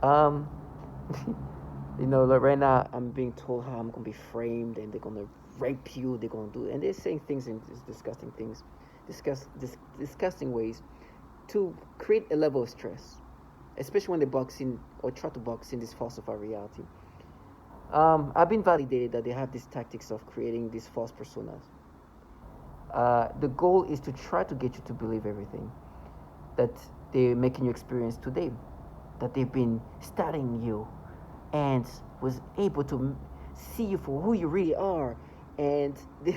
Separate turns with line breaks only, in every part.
Um, like right now I'm being told how I'm gonna be framed and they're gonna rape you, they're gonna do, and they're saying things in disgusting things, disgusting ways to create a level of stress, especially when they box in or try to box in this falsified reality. I've been validated that they have these tactics of creating these false personas. The goal is to try to get you to believe everything that they're making you experience today, that they've been studying you and was able to see you for who you really are, and they,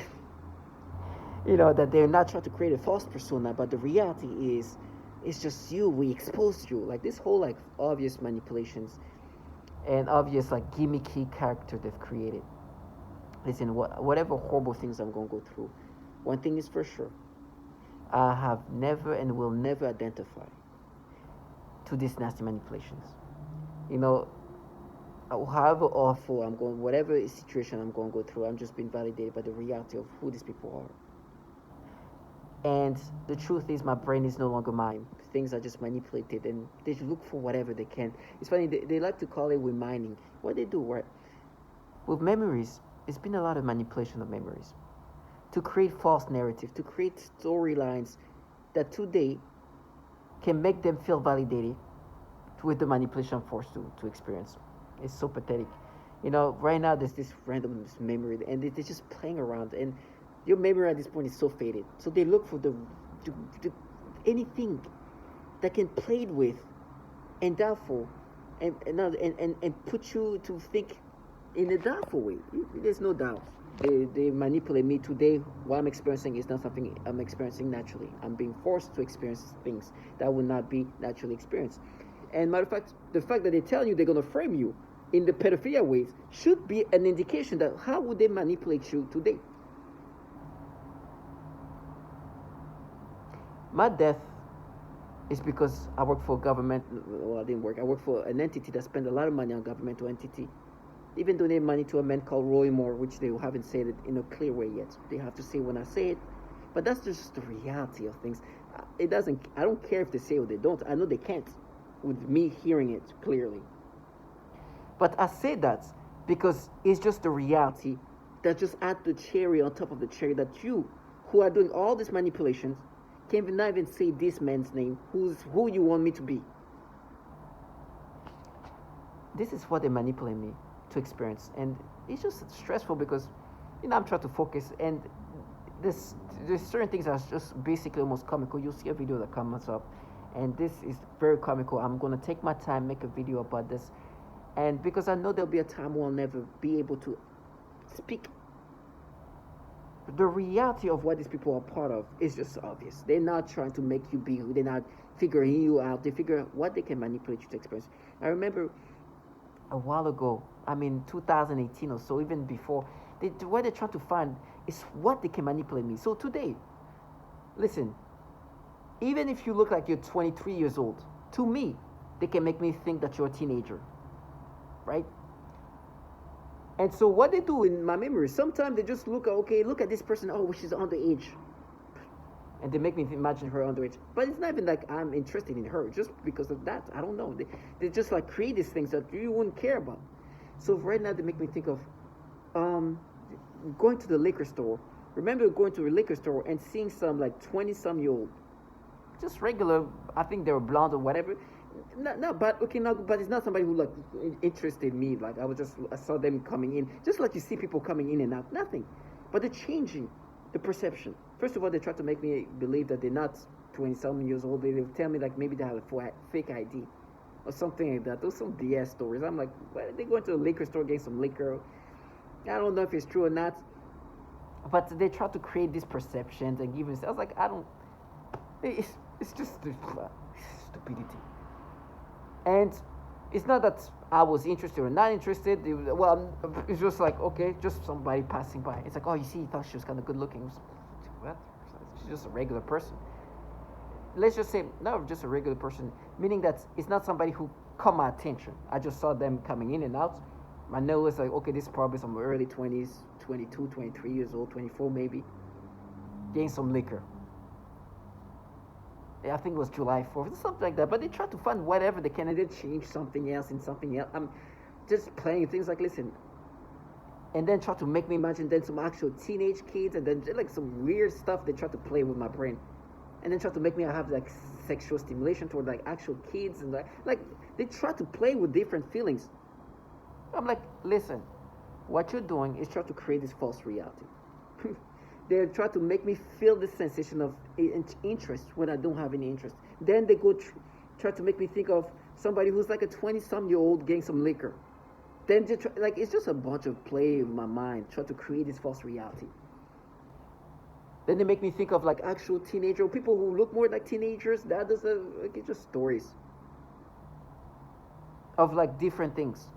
that they're not trying to create a false persona, but the reality is it's just you. We exposed you, like this whole like obvious manipulations and obvious like gimmicky character they've created. Listen, whatever horrible things I'm gonna go through, one thing is for sure: I have never and will never identify to these nasty manipulations. You know, however awful I'm going, whatever situation I'm going to go through, I'm just being validated by the reality of who these people are. And the truth is, my brain is no longer mine. Things are just manipulated, and they look for whatever they can. It's funny, they like to call it reminding. What they do, right? With memories, it's been a lot of manipulation of memories to create false narratives, to create storylines that today can make them feel validated with the manipulation forced to experience. It's so pathetic. Right now there's this random memory, and they're just playing around, and your memory at this point is so faded. So they look for the anything that can play it with, and doubtful, and put you to think in a doubtful way. There's no doubt. They manipulate me today. What I'm experiencing is not something I'm experiencing naturally. I'm being forced to experience things that would not be naturally experienced. And matter of fact, the fact that they tell you they're gonna frame you in the pedophilia ways should be an indication that how would they manipulate you today? My death is because I work for a government. Well, I didn't work. I work for an entity that spent a lot of money on governmental entity. Even donate money to a man called Roy Moore, which they haven't said it in a clear way yet. They have to say when I say it, but that's just the reality of things. It doesn't. I don't care if they say or they don't. I know they can't, with me hearing it clearly. But I say that because it's just the reality that just add the cherry on top of the cherry that you, who are doing all these manipulations, can not even say this man's name, who you want me to be. This is what they manipulate me to experience, and it's just stressful because I'm trying to focus, and there's certain things that's just basically almost comical. You'll see a video that comes up, and this is very comical. I'm gonna take my time, make a video about this, and because I know there'll be a time we'll never be able to speak. The reality of what these people are part of is just obvious. They're not trying to make you be who. They're not figuring you out. They figure out what they can manipulate you to experience. I remember a while ago, I mean 2018 or so, even before, what they're trying to find is what they can manipulate me. So today, listen, even if you look like you're 23 years old, to me, they can make me think that you're a teenager, right? And so what they do in my memory, sometimes they just look, okay, look at this person, oh, she's underage. And they make me imagine her underage. But it's not even like I'm interested in her just because of that. I don't know. They just like create these things that you wouldn't care about. So right now they make me think of um, going to the liquor store. Remember going to a liquor store and seeing some like 20-some-year-old, just regular, I think they were blonde or whatever. No, but okay, no, but it's not somebody who like interested me. Like I saw them coming in, just like you see people coming in and out. Nothing, but they're changing the perception. First of all, they try to make me believe that they're not 20-something years old. They tell me like maybe they have a fake ID or something like that. Those some DS stories. I'm like, why are they going to a liquor store getting some liquor? I don't know if it's true or not, but they try to create these perceptions and give us. I was like, I don't. It's just stupidity. And it's not that I was interested or not interested. Well, it's just like, okay, just somebody passing by. It's like, oh, you see, he thought she was kind of good looking. What? She's just a regular person. Let's just say, no, just a regular person, meaning that it's not somebody who caught my attention. I just saw them coming in and out. I know it's like, okay, this is probably some early 20s, 22, 23 years old, 24 maybe, getting some liquor. I think it was July 4th, something like that. But they try to find whatever they can and they change something else in something else. I'm just playing things like, listen, and then try to make me imagine then some actual teenage kids and then like some weird stuff they try to play with my brain. And then try to make me have like sexual stimulation toward like actual kids and like they try to play with different feelings. I'm like, listen, what you're doing is try to create this false reality. They try to make me feel this sensation of interest when I don't have any interest. Then they go try to make me think of somebody who's like a 20-some-year-old getting some liquor. Then they try, like it's just a bunch of play with my mind, try to create this false reality. Then they make me think of like actual teenager or people who look more like teenagers. That is like, it's just stories of like different things.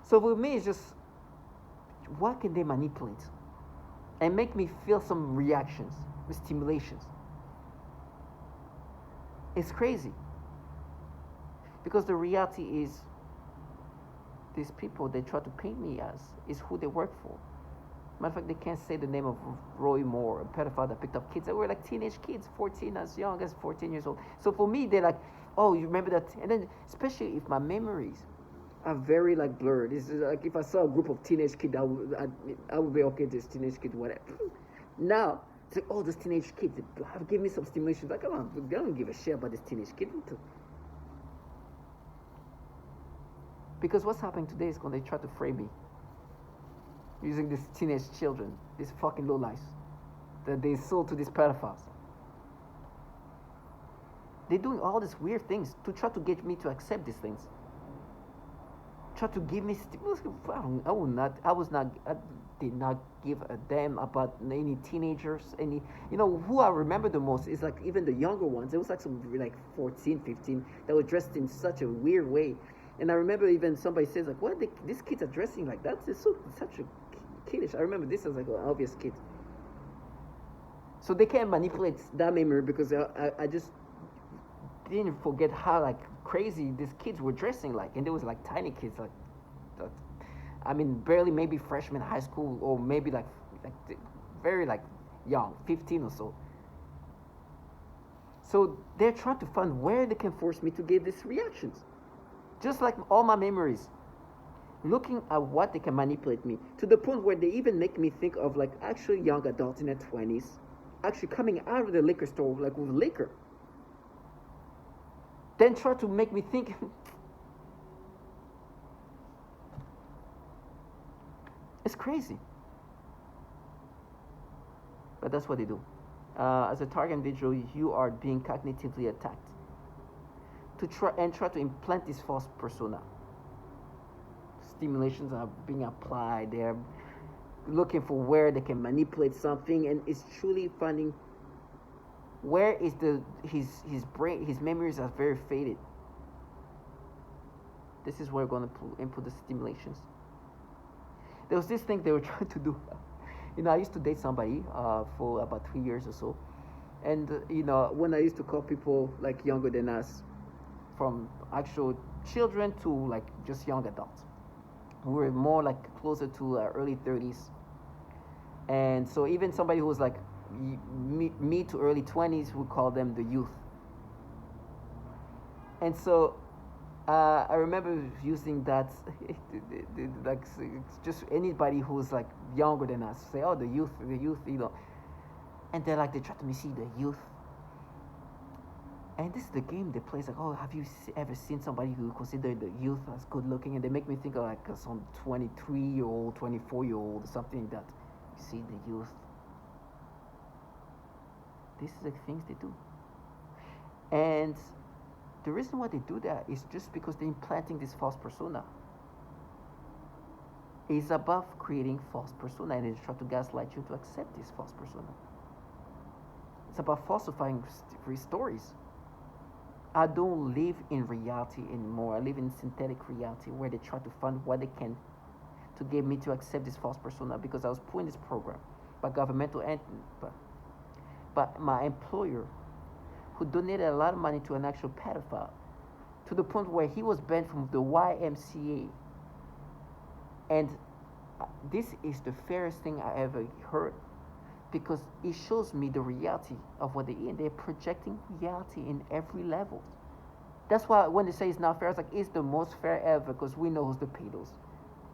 So for me, it's just what can they manipulate and make me feel some reactions, stimulations. It's crazy because the reality is these people they try to paint me as is who they work for. Matter of fact, they can't say the name of Roy Moore, a pedophile that picked up kids that were like teenage kids, 14, as young as 14 years old. So for me, they're like, oh, you remember that? And then, especially if my memories are very like blurred. It's like if I saw a group of teenage kids, I would be okay, this teenage kid, whatever. Now, it's like, oh, this teenage kid, give me some stimulation. Like, come on, I don't give a shit about this teenage kid. Because what's happening today is when they try to frame me using these teenage children, these fucking lowlifes that they sold to these pedophiles. They're doing all these weird things to try to get me to accept these things. Try to give me. I did not give a damn about any teenagers. Any, who I remember the most is like even the younger ones. It was like some like 14, 15 that were dressed in such a weird way. And I remember even somebody says like, "What these kids are dressing like that? It's such a kiddish." I remember this as like an obvious kid. So they can't manipulate that memory because I just didn't forget how like crazy these kids were dressing like, and there was like tiny kids like, I mean barely maybe freshmen high school or maybe like very like young, 15 or so. So they're trying to find where they can force me to give these reactions. Just like all my memories, looking at what they can manipulate me to the point where they even make me think of like actually young adults in their 20s actually coming out of the liquor store like with liquor. Then try to make me think. It's crazy. But that's what they do. As a target individual, you are being cognitively attacked to try to implant this false persona. Stimulations are being applied. They're looking for where they can manipulate something, and it's truly finding where is his brain, his memories are very faded. This is where we're going to input the stimulations. There was this thing they were trying to do. I used to date somebody for about 3 years or so, and when I used to call people like younger than us, from actual children to like just young adults, we were more like closer to early 30s, and so even somebody who was like me to early 20s, we call them the youth. And so I remember using that like just anybody who's like younger than us say, oh, the youth, and they're like, they try to see the youth. And this is the game they play. It's like, oh, have you ever seen somebody who considered the youth as good looking? And they make me think of like some 23-year-old, 24-year-old, or something like that. You see the youth. These are the things they do. And the reason why they do that is just because they're implanting this false persona. It's about creating false persona, and they try to gaslight you to accept this false persona. It's about falsifying stories. I don't live in reality anymore. I live in synthetic reality where they try to find what they can to get me to accept this false persona because I was put in this program by governmental entities, but my employer, who donated a lot of money to an actual pedophile, to the point where he was banned from the YMCA. And this is the fairest thing I ever heard. because it shows me the reality of what they eat. And they're projecting reality in every level. That's why when they say it's not fair, it's like it's the most fair ever because we know who's the pedos.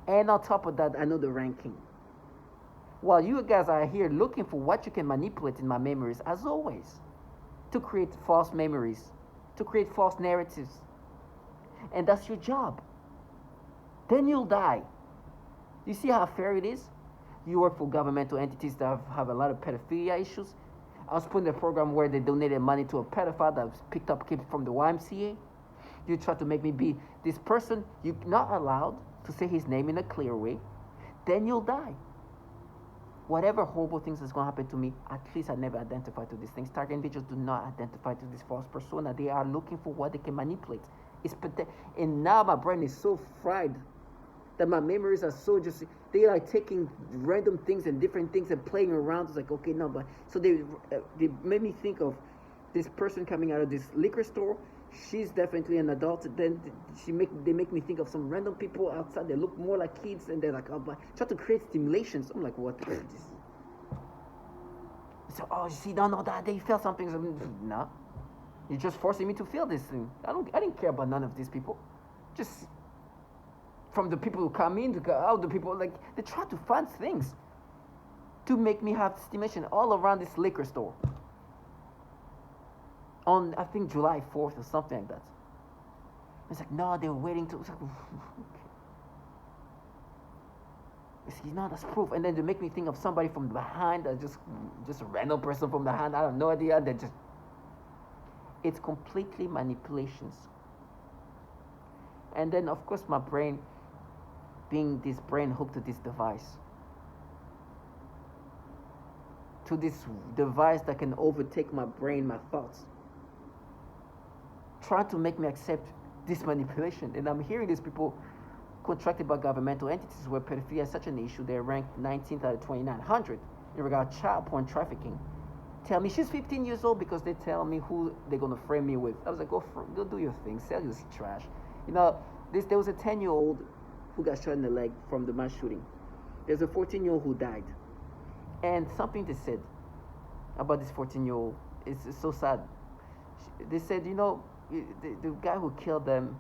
And on top of that, I know the ranking. While you guys are here looking for what you can manipulate in my memories, as always, to create false memories, to create false narratives. And that's your job. Then you'll die. You see how fair it is? You work for governmental entities that have a lot of pedophilia issues. I was put in a program where they donated money to a pedophile that was picked up kids from the YMCA. You try to make me be this person. You're not allowed to say his name in a clear way. Then you'll die. Whatever horrible things is going to happen to me, at least I never identify to these things. Target individuals do not identify to this false persona. They are looking for what they can manipulate. And now my brain is so fried that my memories are so just, they are taking random things and different things and playing around. It's like, okay, no, but so they made me think of this person coming out of this liquor store. She's definitely an adult. Then they make me think of some random people outside. They look more like kids, and they're like, oh, but try to create stimulations. I'm like, what is this? So, oh, you see, no, that they felt something. No, you're just forcing me to feel this thing. I didn't care about none of these people. Just from the people who come in to go out, the people like they try to find things to make me have stimulation all around this liquor store. On I think July 4th or something like that. It's like no, they were waiting to. It's like, okay. See, no, that's proof. And then they make me think of somebody from behind, just a random person from behind. I have no idea. They just. It's completely manipulations. And then of course my brain, being this brain hooked to this device. To this device that can overtake my brain, my thoughts. Trying to make me accept this manipulation. And I'm hearing these people contracted by governmental entities where pedophilia is such an issue. They're ranked 19th out of 2,900 in regard to child porn trafficking. Tell me she's 15 years old because they tell me who they're going to frame me with. I was like, go do your thing. Sell your trash. You know, there was a 10-year-old who got shot in the leg from the mass shooting. There's a 14-year-old who died. And something they said about this 14-year-old is so sad. They said, you know, the guy who killed them,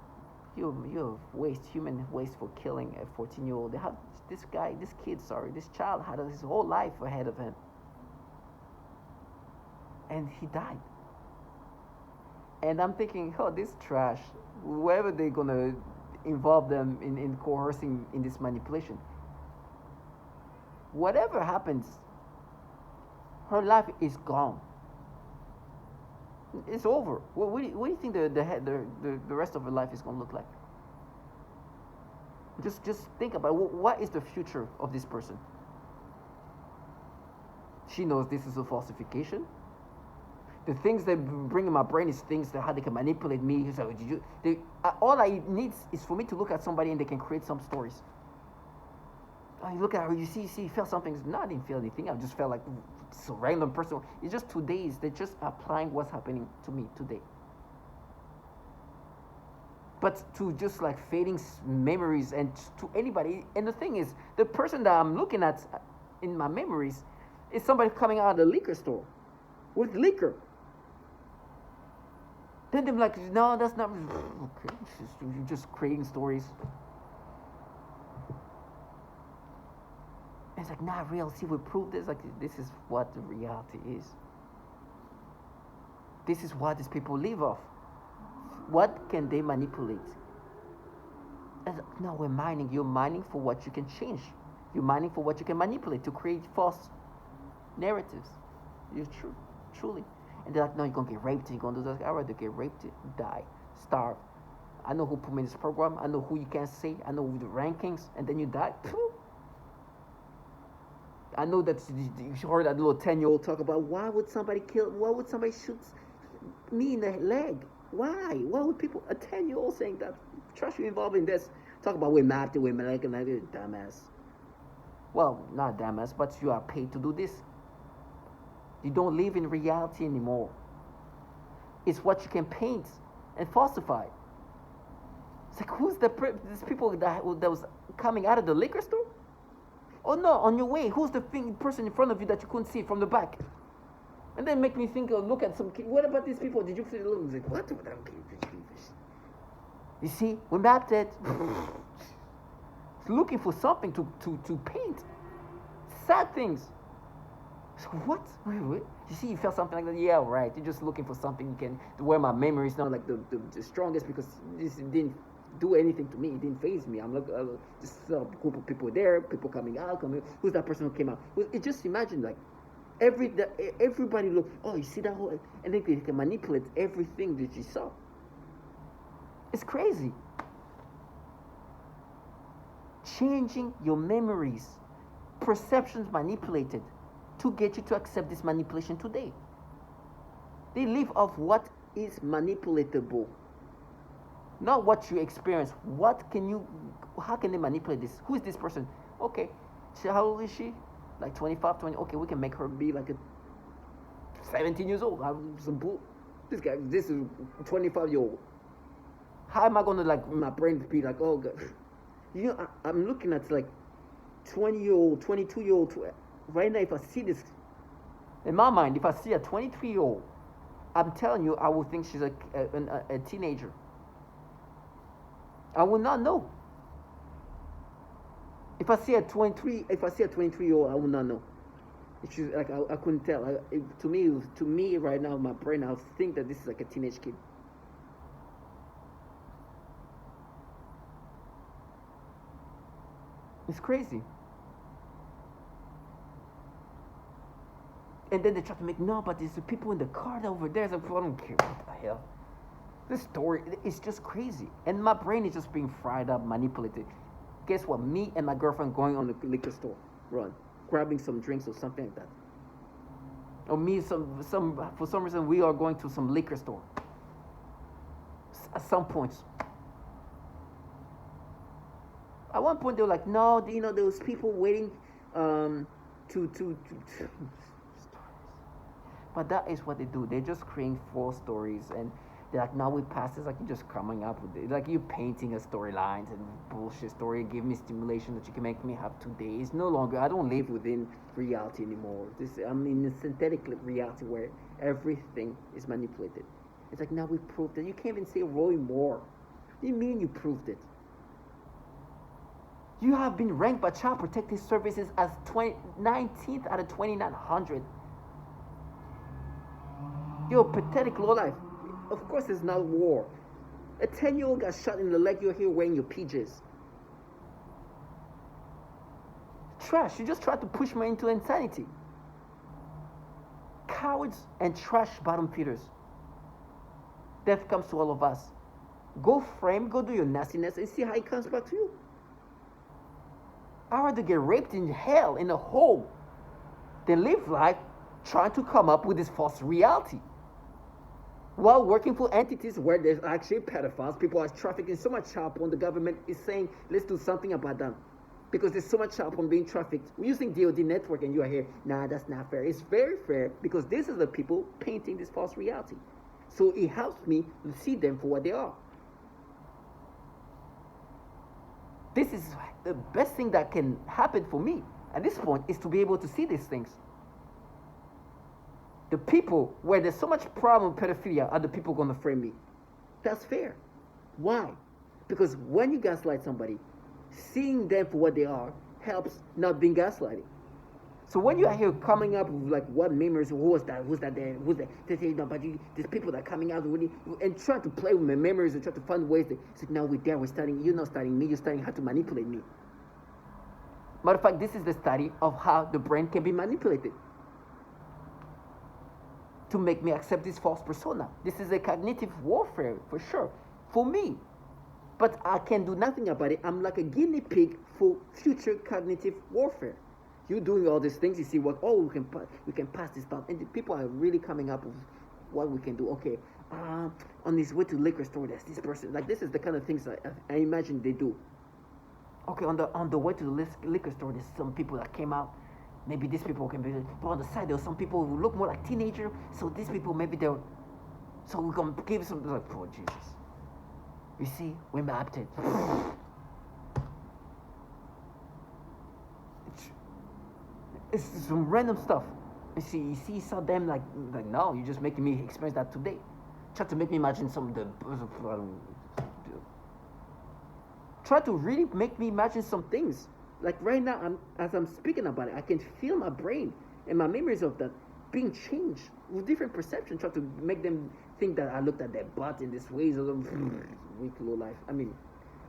you waste human waste for killing a 14-year-old. They have this child had his whole life ahead of him, and he died. And I'm thinking, oh, this trash, whoever they're gonna involve them in coercing in this manipulation, whatever happens, her life is gone. It's over. What do you think the rest of her life is going to look like? Just think about it. What is the future of this person? She knows this is a falsification. The things they bring in my brain is things that how they can manipulate me. So all I need is for me to look at somebody and they can create some stories. You look at her, you see, you felt something. No, I didn't feel anything. I just felt like it's a random person. It's just 2 days. They're just applying what's happening to me today. But to just like fading memories and to anybody. And the thing is, the person that I'm looking at in my memories is somebody coming out of the liquor store with liquor. Then they're like, no, that's not. Okay, you're just creating stories. It's like not real. See, we prove this. Like this is what the reality is. This is what these people live off. What can they manipulate? And no, we're mining. You're mining for what you can change. You're mining for what you can manipulate to create false narratives. You're truly. And they're like, no, you're gonna get raped. You're gonna do that. I'd rather get raped, die, starve. I know who put me in this program. I know who you can't say. I know the rankings, and then you die. I know that you heard that little 10-year-old talk about why would somebody shoot me in the leg? Why? Why would people, a 10-year-old saying that? Trust you involved in this. Talk about women after women, like dumbass. Well, not dumbass, but you are paid to do this. You don't live in reality anymore. It's what you can paint and falsify. It's like, who's these people that was coming out of the liquor store? Oh no, on your way, who's the person in front of you that you couldn't see from the back? And then make me think or look at some kid. What about these people? Did you feel like what? You see, when Baptist is looking for something to paint. Sad things. So what? Wait. You see, you felt something like that? Yeah, right. You're just looking for something you can, where my memory is not like the strongest because this didn't do anything to me. It didn't phase me. I'm like, just a group of people there, people coming out, who's that person who came out? It just imagine like, everybody look, oh, you see that whole, and they can manipulate everything that you saw. It's crazy. Changing your memories, perceptions manipulated to get you to accept this manipulation today. They live off what is manipulatable, not what you experience. How can they manipulate this? Who is this person? Okay, so how old is she? Like 25, 20. Okay, we can make her be like a 17 years old. This is 25-year-old. How am I gonna like my brain be like, oh God? You know, I'm looking at like 20-year-old, 22-year-old. Right now, if I see this, in my mind, if I see a 23-year-old, I'm telling you, I will think she's a teenager. I will not know. If I see a 23-year-old, I will not know. It's just like I couldn't tell. To me, right now, my brain, I think that this is like a teenage kid. It's crazy. And then they try to make, no, but there's the people in the car over there. So I don't care what the hell. This story is just crazy. And my brain is just being fried up, manipulated. Guess what? Me and my girlfriend going on the liquor store run, grabbing some drinks or something like that. Or me, for some reason, we are going to some liquor store. At some points. At one point, they were like, no, there was people waiting to but that is what they do. They're just creating false stories, and they're like, now we pass this, like you're just coming up with it. Like you're painting a storyline and bullshit story, give me stimulation that you can make me have today. It's no longer, I don't live within reality anymore. I'm in a synthetic reality where everything is manipulated. It's like, now we proved it. You can't even say Roy Moore. What do you mean you proved it? You have been ranked by Child Protective Services as 19th out of 2,900. You're a pathetic lowlife. Of course it's not war. A 10-year-old got shot in the leg, you're here wearing your PJs. Trash, you just tried to push me into insanity. Cowards and trash bottom feeders. Death comes to all of us. Go do your nastiness and see how it comes back to you. I'd rather get raped in hell, in a hole, than live life trying to come up with this false reality. While working for entities where there's actually pedophiles, people are trafficking so much child porn, the government is saying, let's do something about them. Because there's so much child porn being trafficked. We're using DOD network and you are here, nah, that's not fair. It's very fair because this is the people painting this false reality. So it helps me see them for what they are. This is the best thing that can happen for me at this point is to be able to see these things. The people where there's so much problem with pedophilia are the people going to frame me. That's fair. Why? Because when you gaslight somebody, seeing them for what they are helps not being gaslighting. So when you are here coming up with like what memories, who was that there, who's that? They say, no, but these people that are coming out really, and trying to play with my memories and try to find ways to say, now we're studying, you're not studying me, you're studying how to manipulate me. Matter of fact, this is the study of how the brain can be manipulated to make me accept this false persona. This is a cognitive warfare for sure, for me. But I can do nothing about it. I'm like a guinea pig for future cognitive warfare. You're doing all these things, you see what, oh, we can pass this down. And the people are really coming up with what we can do. Okay, on this way to the liquor store, there's this person. Like, this is the kind of things I imagine they do. Okay, on the way to the liquor store, there's some people that came out. Maybe these people can be, but on the side, there are some people who look more like teenagers. So these people, maybe they're, so we're going to give some, like, oh, Jesus. You see, we're mapped it. It's some random stuff. You see some them like no, you're just making me experience that today. Try to make me imagine some of the try to really make me imagine some things. Like right now, as I'm speaking about it, I can feel my brain and my memories of that being changed with different perception. Try to make them think that I looked at their butt in this way. So weak, low life. I mean,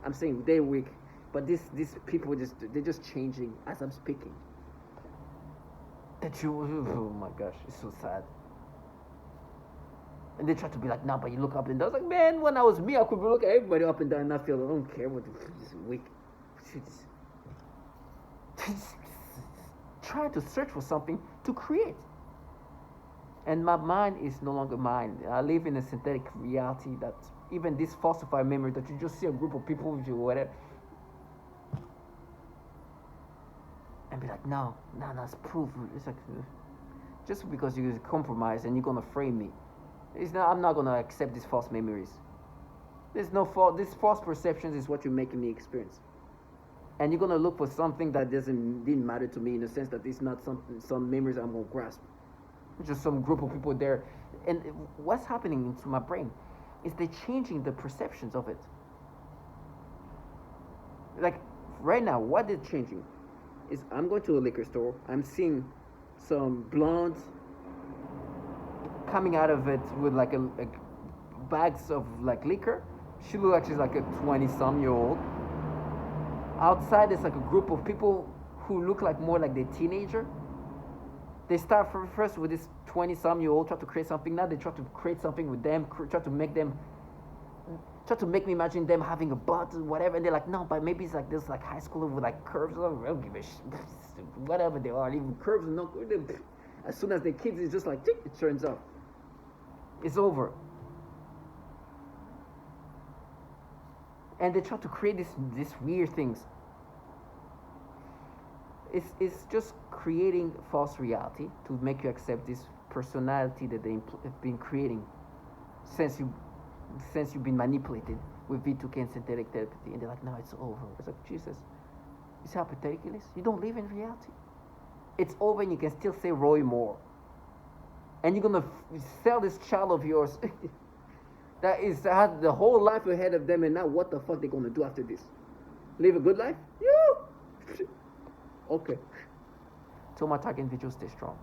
I'm saying they're weak, but these people they're just changing as I'm speaking. That you, oh my gosh, it's so sad. And they try to be like, nah, but you look up and down. I was like, man, when I was me, I could look at everybody up and down and I feel I don't care what this weak. Trying to search for something to create. And my mind is no longer mine. I live in a synthetic reality that even this falsified memory that you just see a group of people with you or whatever. And be like, no, it's proof. It's like, just because you compromise and you're gonna frame me. I'm not gonna accept these false memories. There's no fault. These false perceptions is what you're making me experience. And you're gonna look for something that didn't matter to me in the sense that it's not some memories I'm gonna grasp. It's just some group of people there. And what's happening into my brain is they're changing the perceptions of it. Like right now, what is changing is I'm going to a liquor store. I'm seeing some blondes coming out of it with like a bags of like liquor. She looks like she's like a 20-some-year-old. Outside, there's like a group of people who look like more like they're teenager. They start first with this 20-some-year-old, try to create something. Now they try to create something with them, try to make me imagine them having a butt or whatever. And they're like, no, but maybe it's like this, like high schooler with like curves. I don't give a shit. Whatever they are, even curves, no. As soon as they're kids, it's just like, it turns off. It's over. And they try to create these weird things. It's just creating false reality to make you accept this personality that they've been creating since you've been manipulated with V2K and synthetic telepathy. And they're like, no, it's over. It's like, Jesus, you see how pathetic it is? You don't live in reality. It's over and you can still say Roy Moore. And you're going to sell this child of yours that had the whole life ahead of them, and now what the fuck they going to do after this? Live a good life? Yeah. Okay. Till my target individual stay strong.